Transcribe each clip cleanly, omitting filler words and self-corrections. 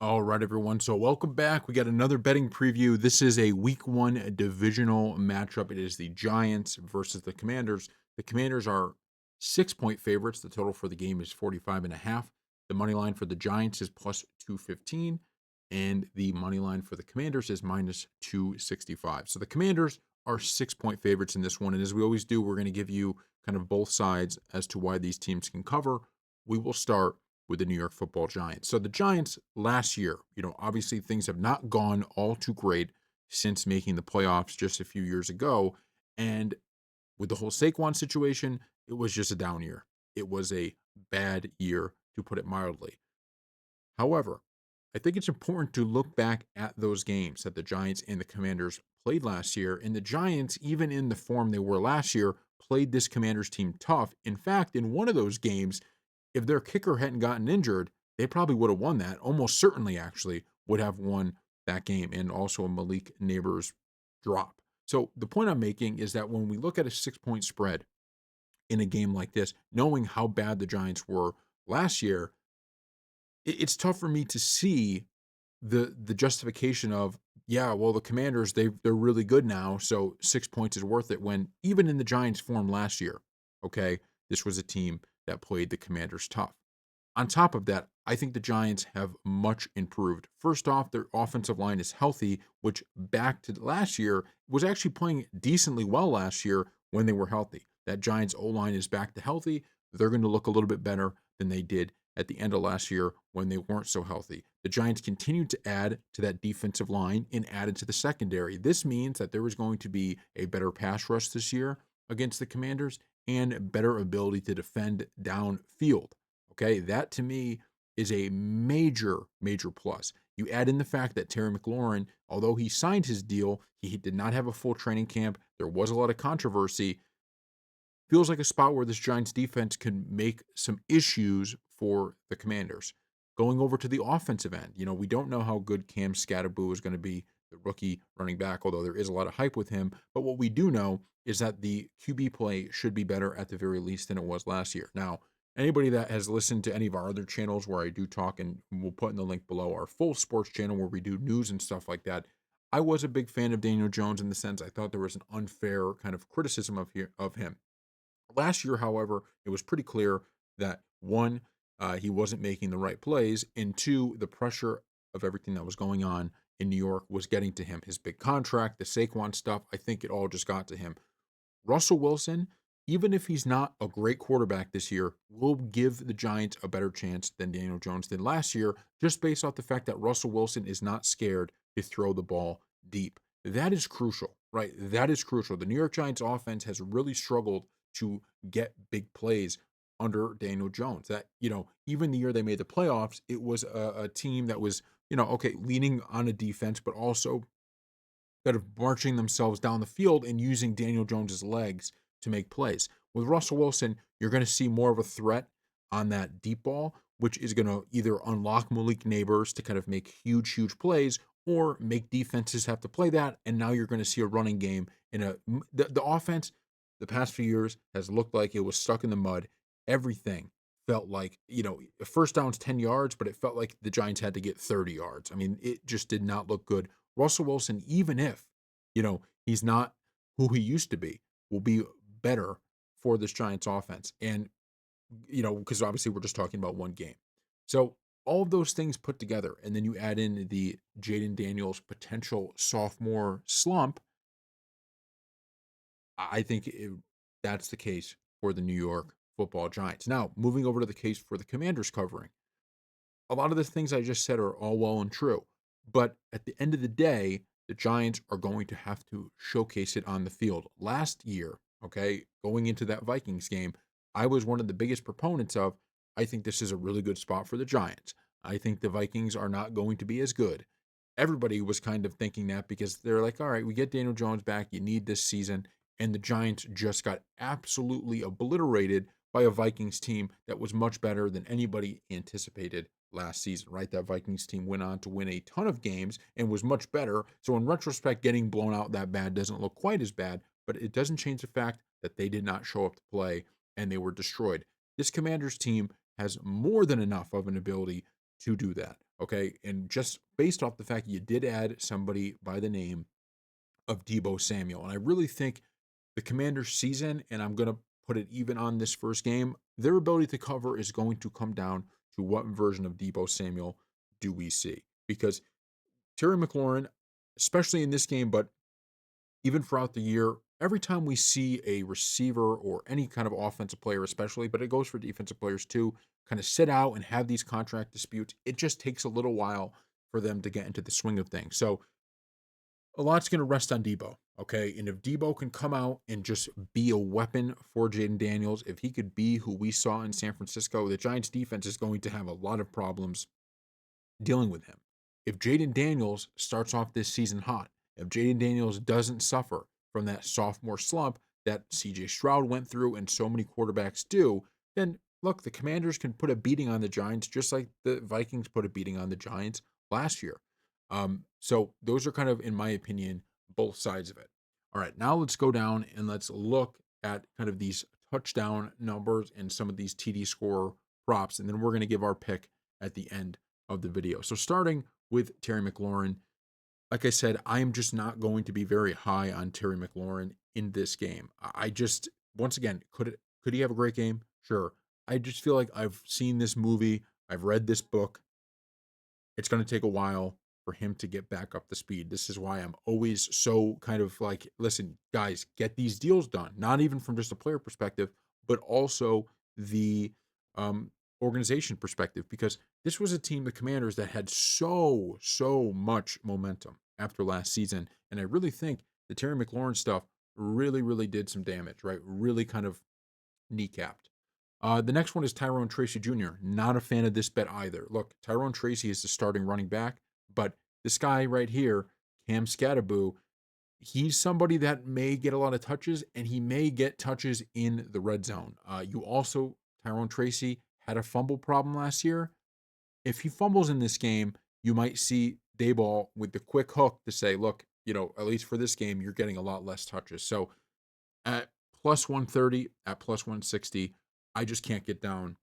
All right, everyone. So, welcome back. We got another betting preview. This is a week one divisional matchup. It is the Giants versus the Commanders. The Commanders are 6 point favorites. The total for the game is 45 and a half. The money line for the Giants is plus 215, and the money line for the Commanders is minus 265. So, the Commanders are 6 point favorites in this one. And as we always do, we're going to give you kind of both sides as to why these teams can cover. We will start with the New York Football Giants. So the Giants last year, obviously things have not gone all too great since making the playoffs just a few years ago. And with the whole Saquon situation, it was just a down year. It was a bad year, to put it mildly. However, I think it's important to look back at those games that the Giants and the Commanders played last year. And the Giants, even in the form they were last year, played this Commanders team tough. In fact, in one of those games, if their kicker hadn't gotten injured, they probably would have won that. Almost certainly, actually, would have won that game, and also a Malik Neighbors drop. So the point I'm making is that when we look at a 6 point spread in a game like this, knowing how bad the Giants were last year, it's tough for me to see the justification of, yeah, well, the Commanders, they're really good now, so 6 points is worth it, when even in the Giants form last year, okay, this was a team that played the Commanders tough. On top of that, I think the Giants have much improved. First off, their offensive line is healthy, which back to last year was actually playing decently well last year when they were healthy. That Giants O line is back to healthy. They're going to look a little bit better than they did at the end of last year when they weren't so healthy. The Giants continued to add to that defensive line and added to the secondary. This means that there is going to be a better pass rush this year against the Commanders and better ability to defend downfield. Okay, that to me is a major, major plus. You add in the fact that Terry McLaurin, although he signed his deal, he did not have a full training camp. There was a lot of controversy. Feels like a spot where this Giants defense can make some issues for the Commanders. Going over to the offensive end, we don't know how good Cam Scatterboo is going to be, the rookie running back, although there is a lot of hype with him. But what we do know is that the QB play should be better at the very least than it was last year. Now, anybody that has listened to any of our other channels where I do talk, and we'll put in the link below, our full sports channel where we do news and stuff like that. I was a big fan of Daniel Jones in the sense I thought there was an unfair kind of criticism of him. Last year, however, it was pretty clear that one, he wasn't making the right plays, and two, the pressure of everything that was going on in New York was getting to him. His big contract, the Saquon stuff, I think it all just got to him. Russell Wilson, even if he's not a great quarterback this year, will give the Giants a better chance than Daniel Jones did last year, just based off the fact that Russell Wilson is not scared to throw the ball deep. That is crucial, right? That is crucial. The New York Giants offense has really struggled to get big plays under Daniel Jones. That, even the year they made the playoffs, it was a team that was, okay, leaning on a defense, but also that of marching themselves down the field and using Daniel Jones's legs to make plays. With Russell Wilson, you're going to see more of a threat on that deep ball, which is going to either unlock Malik Neighbors to kind of make huge, huge plays, or make defenses have to play that. And now you're going to see a running game in the offense. The past few years has looked like it was stuck in the mud. Everything felt like, first down's 10 yards, but it felt like the Giants had to get 30 yards. I mean, it just did not look good. Russell Wilson, even if, he's not who he used to be, will be better for this Giants offense. And, because obviously we're just talking about one game. So all of those things put together, and then you add in the Jaden Daniels potential sophomore slump, I think that's the case for the New York Football Giants. Now, moving over to the case for the Commanders covering. A lot of the things I just said are all well and true, but at the end of the day, the Giants are going to have to showcase it on the field. Last year, okay, going into that Vikings game, I was one of the biggest proponents of, I think this is a really good spot for the Giants. I think the Vikings are not going to be as good. Everybody was kind of thinking that because they're like, all right, we get Daniel Jones back. You need this season. And the Giants just got absolutely obliterated by a Vikings team that was much better than anybody anticipated last season, right? That Vikings team went on to win a ton of games and was much better. So, in retrospect, getting blown out that bad doesn't look quite as bad, but it doesn't change the fact that they did not show up to play and they were destroyed. This Commanders team has more than enough of an ability to do that. Okay. And just based off the fact you did add somebody by the name of Debo Samuel. And I really think the Commanders' season, and I'm going to put it even on this first game, their ability to cover is going to come down to what version of Debo Samuel do we see. Because Terry McLaurin, especially in this game, but even throughout the year, every time we see a receiver or any kind of offensive player, especially, but it goes for defensive players too, kind of sit out and have these contract disputes, it just takes a little while for them to get into the swing of things. So a lot's going to rest on Debo. Okay. And if Debo can come out and just be a weapon for Jaden Daniels, if he could be who we saw in San Francisco, the Giants defense is going to have a lot of problems dealing with him. If Jaden Daniels starts off this season hot, if Jaden Daniels doesn't suffer from that sophomore slump that CJ Stroud went through and so many quarterbacks do, then look, the Commanders can put a beating on the Giants just like the Vikings put a beating on the Giants last year. So those are kind of, in my opinion, both sides of it. All right, now let's go down and let's look at kind of these touchdown numbers and some of these TD score props, and then we're going to give our pick at the end of the video. So starting with Terry McLaurin, like I said, I am just not going to be very high on Terry McLaurin in this game. I just once again could he have a great game? Sure. I just feel like I've seen this movie, I've read this book. It's going to take a while for him to get back up to speed. This is why I'm always so kind of like, listen, guys, get these deals done. Not even from just a player perspective, but also the um, organization perspective, because this was a team, the Commanders, that had so much momentum after last season, and I really think the Terry McLaurin stuff really did some damage. Right, really kind of kneecapped. The next one is Tyrone Tracy Jr. Not a fan of this bet either. Look, Tyrone Tracy is the starting running back, but this guy right here, Cam Scatterboo, he's somebody that may get a lot of touches, and he may get touches in the red zone. You also, Tyrone Tracy had a fumble problem last year. If he fumbles in this game, you might see Dayball with the quick hook to say, look, at least for this game, you're getting a lot less touches. So at plus 130, at plus 160, I just can't get down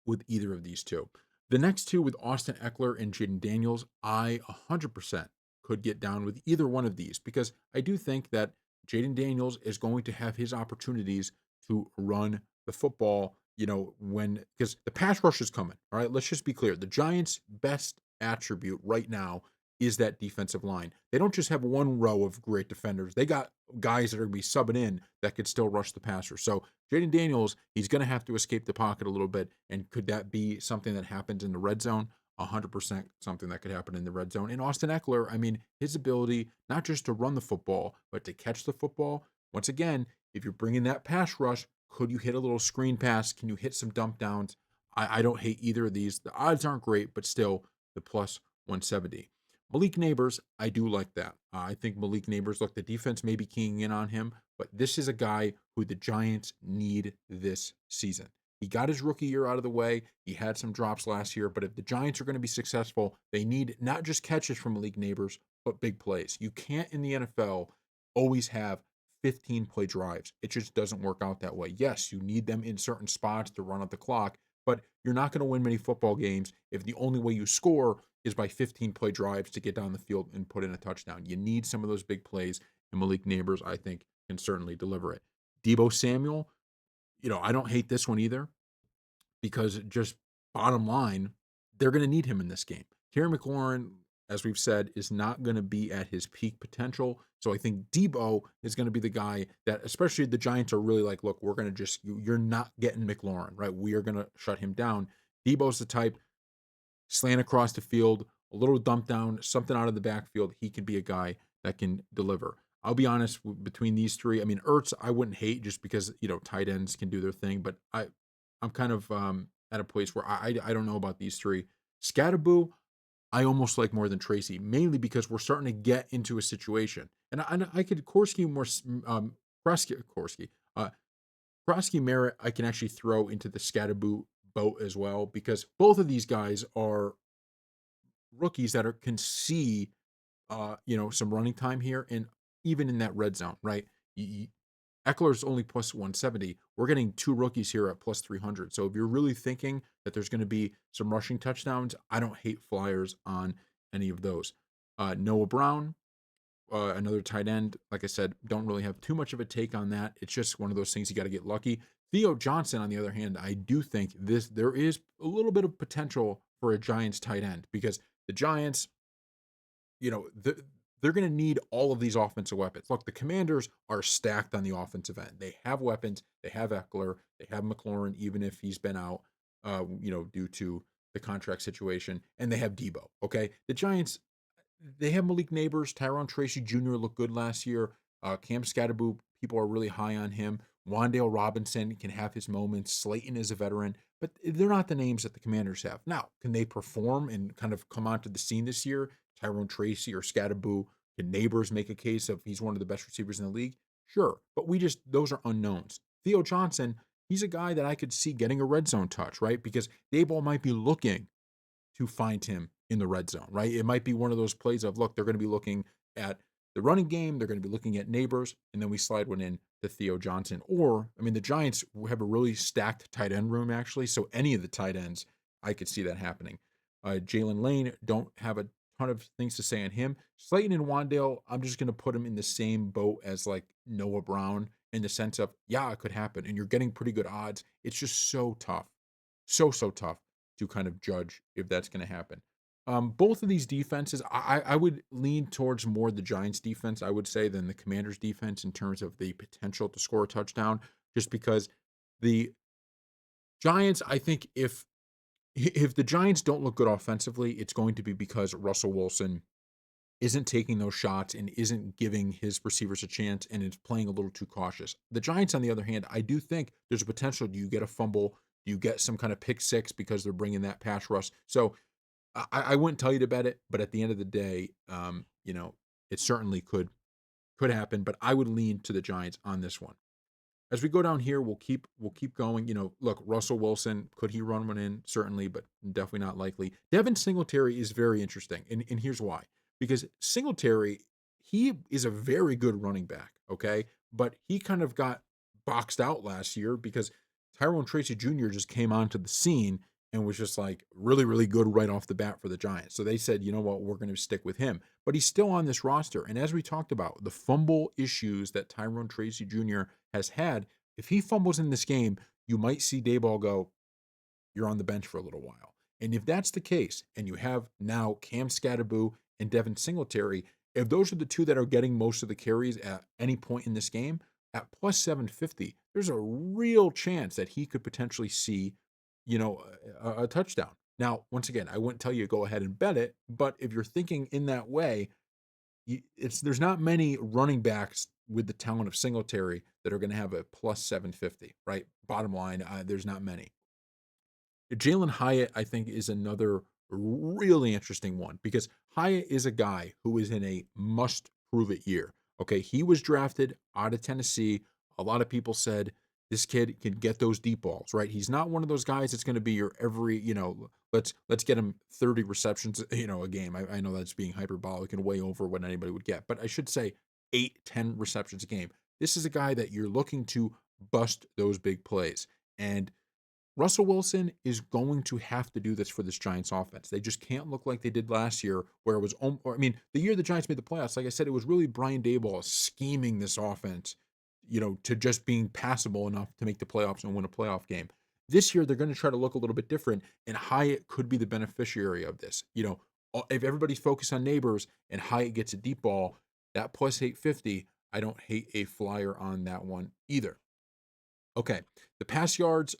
with either of these two. The next two with Austin Eckler and Jaden Daniels, I 100% could get down with either one of these because I do think that Jaden Daniels is going to have his opportunities to run the football, when because the pass rush is coming. All right, let's just be clear. The Giants' best attribute right now is that defensive line. They don't just have one row of great defenders. They got guys that are going to be subbing in that could still rush the passer. So Jaden Daniels, he's going to have to escape the pocket a little bit. And could that be something that happens in the red zone? 100% something that could happen in the red zone. And Austin Eckler, I mean, his ability not just to run the football, but to catch the football. Once again, if you're bringing that pass rush, could you hit a little screen pass? Can you hit some dump downs? I don't hate either of these. The odds aren't great, but still the plus 170. Malik Neighbors, I do like that. I think Malik Neighbors, look, the defense may be keying in on him, but this is a guy who the Giants need this season. He got his rookie year out of the way. He had some drops last year, but if the Giants are going to be successful, they need not just catches from Malik Neighbors, but big plays. You can't in the NFL always have 15 play drives. It just doesn't work out that way. Yes, you need them in certain spots to run out the clock, but you're not going to win many football games if the only way you score is by 15 play drives to get down the field and put in a touchdown. You need some of those big plays, and Malik Neighbors, I think, can certainly deliver it. Debo Samuel, I don't hate this one either because just bottom line, they're going to need him in this game. Terry McLaurin, as we've said, is not going to be at his peak potential. So I think Debo is going to be the guy that, especially the Giants are really like, look, we're going to you're not getting McLaurin, right? We are going to shut him down. Debo's the type, slant across the field, a little dump down, something out of the backfield. He can be a guy that can deliver. I'll be honest, between these three, I mean, Ertz, I wouldn't hate just because, tight ends can do their thing, but I'm kind of at a place where I don't know about these three. Scatterboo, I almost like more than Tracy, mainly because we're starting to get into a situation. And I could Korsky more, Korsky, Krosky Merritt, I can actually throw into the Scatterboo boat as well because both of these guys are rookies that can see some running time here and even in that red zone, right? Eckler's only plus 170. We're getting two rookies here at plus 300. So if you're really thinking that there's going to be some rushing touchdowns, I don't hate flyers on any of those. Noah Brown, another tight end. Like I said, don't really have too much of a take on that. It's just one of those things you got to get lucky. Theo Johnson, on the other hand, I do think there is a little bit of potential for a Giants tight end because the Giants, you know, they're going to need all of these offensive weapons. Look, the Commanders are stacked on the offensive end. They have weapons. They have Eckler. They have McLaurin, even if he's been out, due to the contract situation, and they have Debo. Okay, the Giants, they have Malik Neighbors, Tyrone Tracy Jr. looked good last year. Cam Scatterboo, people are really high on him. Wandale Robinson can have his moments. Slayton is a veteran, but they're not the names that the Commanders have. Now, can they perform and kind of come onto the scene this year? Tyrone Tracy or Scatterboo, can Neighbors make a case of he's one of the best receivers in the league? Sure, but those are unknowns. Theo Johnson, he's a guy that I could see getting a red zone touch, right? Because Dayball might be looking to find him in the red zone, right? It might be one of those plays of, look, they're going to be looking at the running game, they're going to be looking at Neighbors, and then we slide one in to Theo Johnson. Or, I mean, the Giants have a really stacked tight end room, actually. So any of the tight ends, I could see that happening. Jalen Lane, don't have a ton of things to say on him. Slayton and Wandale, I'm just going to put him in the same boat as like Noah Brown in the sense of, yeah, it could happen. And you're getting pretty good odds. It's just so tough. So tough to kind of judge if that's going to happen. Both of these defenses, I would lean towards more the Giants defense, I would say, than the Commanders defense in terms of the potential to score a touchdown, just because the Giants, I think if the Giants don't look good offensively, it's going to be because Russell Wilson isn't taking those shots and isn't giving his receivers a chance and is playing a little too cautious. The Giants, on the other hand, I do think there's a potential. Do you get a fumble? Do you get some kind of pick six because they're bringing that pass rush? So I wouldn't tell you to bet it, but at the end of the day, it certainly could happen. But I would lean to the Giants on this one. As we go down here, we'll keep going. Look, Russell Wilson, could he run one in? Certainly, but definitely not likely. Devin Singletary is very interesting, and here's why. Because Singletary, he is a very good running back, okay? But he kind of got boxed out last year because Tyrone Tracy Jr. just came onto the scene and was just like really, really good right off the bat for the Giants. So they said, you know what, we're going to stick with him. But he's still on this roster. And as we talked about, the fumble issues that Tyrone Tracy Jr. has had, if he fumbles in this game, you might see Dayball go, you're on the bench for a little while. And if that's the case, and you have now Cam Scatterboo and Devin Singletary, if those are the two that are getting most of the carries at any point in this game, at plus 750, there's a real chance that he could potentially see, a touchdown. Now, once again, I wouldn't tell you to go ahead and bet it, but if you're thinking in that way, there's not many running backs with the talent of Singletary that are going to have a plus 750, right? Bottom line, there's not many. Jalen Hyatt, I think, is another really interesting one because Hyatt is a guy who is in a must prove it year. Okay. He was drafted out of Tennessee. A lot of people said this kid can get those deep balls, right? He's not one of those guys that's going to be your every, let's get him 30 receptions, a game. I know that's being hyperbolic and way over what anybody would get, but I should say 8-10 receptions a game. This is a guy that you're looking to bust those big plays. And Russell Wilson is going to have to do this for this Giants offense. They just can't look like they did last year, where it was, the year the Giants made the playoffs, like I said, it was really Brian Daboll scheming this offense, to just being passable enough to make the playoffs and win a playoff game. This year, they're going to try to look a little bit different, and Hyatt could be the beneficiary of this. If everybody's focused on Neighbors and Hyatt gets a deep ball, that plus 850, I don't hate a flyer on that one either. Okay, the pass yards.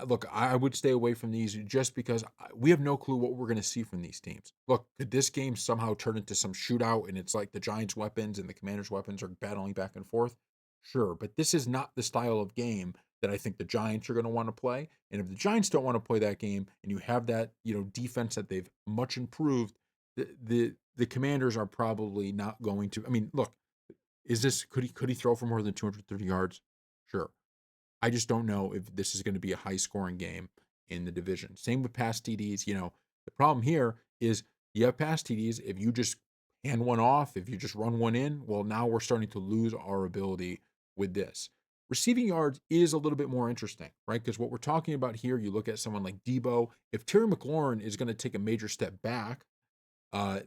Look, I would stay away from these just because we have no clue what we're going to see from these teams. Look, could this game somehow turn into some shootout and it's like the Giants' weapons and the Commanders' weapons are battling back and forth? Sure, but this is not the style of game that I think the Giants are going to want to play. And if the Giants don't want to play that game, and you have that defense that they've much improved, the Commanders are probably not going to. I mean, look, could he throw for more than 230 yards? Sure. I just don't know if this is going to be a high scoring game in the division. Same with pass TDs. The problem here is you have pass TDs. If you just hand one off, if you just run one in, well, now we're starting to lose our ability with this. Receiving yards is a little bit more interesting, right? Because what we're talking about here, you look at someone like Debo. If Terry McLaurin is going to take a major step back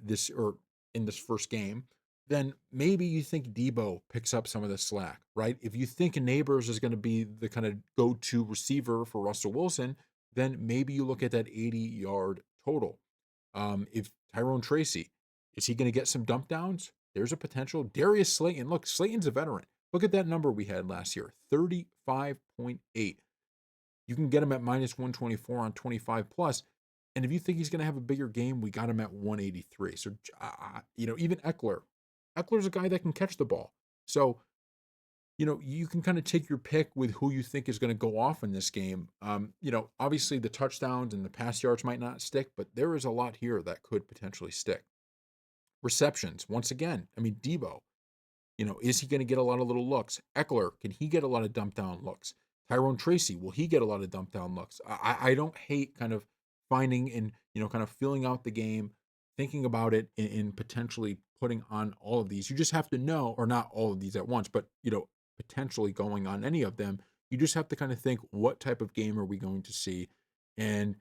this or in this first game, then maybe you think Debo picks up some of the slack, right? If you think Neighbors is going to be the kind of go-to receiver for Russell Wilson, then maybe you look at that 80-yard total. If Tyrone Tracy, is he going to get some dump downs? There's a potential. Darius Slayton, look, Slayton's a veteran. Look at that number we had last year, 35.8. You can get him at minus 124 on 25 plus. And if you think he's going to have a bigger game, we got him at 183. So, even Eckler's a guy that can catch the ball. So, you can kind of take your pick with who you think is going to go off in this game. Obviously the touchdowns and the pass yards might not stick, but there is a lot here that could potentially stick. Receptions, once again, I mean, Debo, is he going to get a lot of little looks? Eckler, can he get a lot of dump down looks? Tyrone Tracy, will he get a lot of dump down looks? I don't hate kind of finding and, kind of filling out the game, thinking about it and potentially putting on all of these. You just have to know, or not all of these at once, but, potentially going on any of them. You just have to kind of think, what type of game are we going to see? And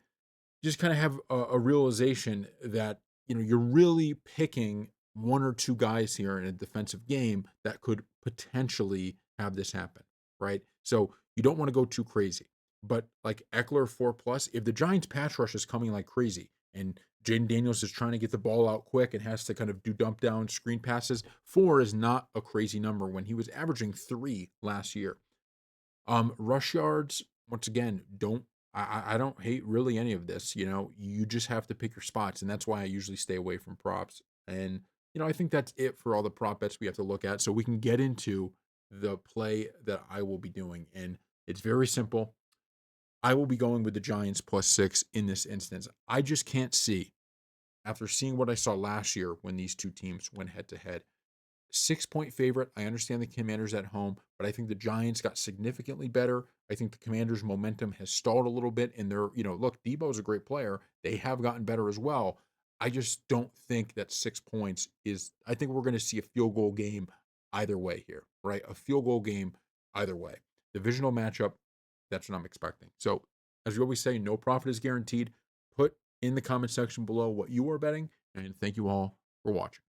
just kind of have a realization that you're really picking one or two guys here in a defensive game that could potentially have this happen, right? So you don't want to go too crazy, but like Eckler 4+, if the Giants pass rush is coming like crazy and Jaden Daniels is trying to get the ball out quick and has to kind of do dump down screen passes, 4 is not a crazy number when he was averaging 3 last year. Rush yards, once again, I don't hate really any of this. You just have to pick your spots, and that's why I usually stay away from props. And I think that's it for all the prop bets we have to look at. So we can get into the play that I will be doing, and it's very simple. I will be going with the Giants +6 in this instance. I just can't see, after seeing what I saw last year when these two teams went head to head, 6-point favorite. I understand the Commanders at home, but I think the Giants got significantly better. I think the Commanders' momentum has stalled a little bit. And look, Debo's a great player. They have gotten better as well. I just don't think that 6 points I think we're going to see a field goal game either way here, right? A field goal game either way. Divisional matchup, that's what I'm expecting. So, as we always say, no profit is guaranteed. Put in the comment section below what you are betting, and thank you all for watching.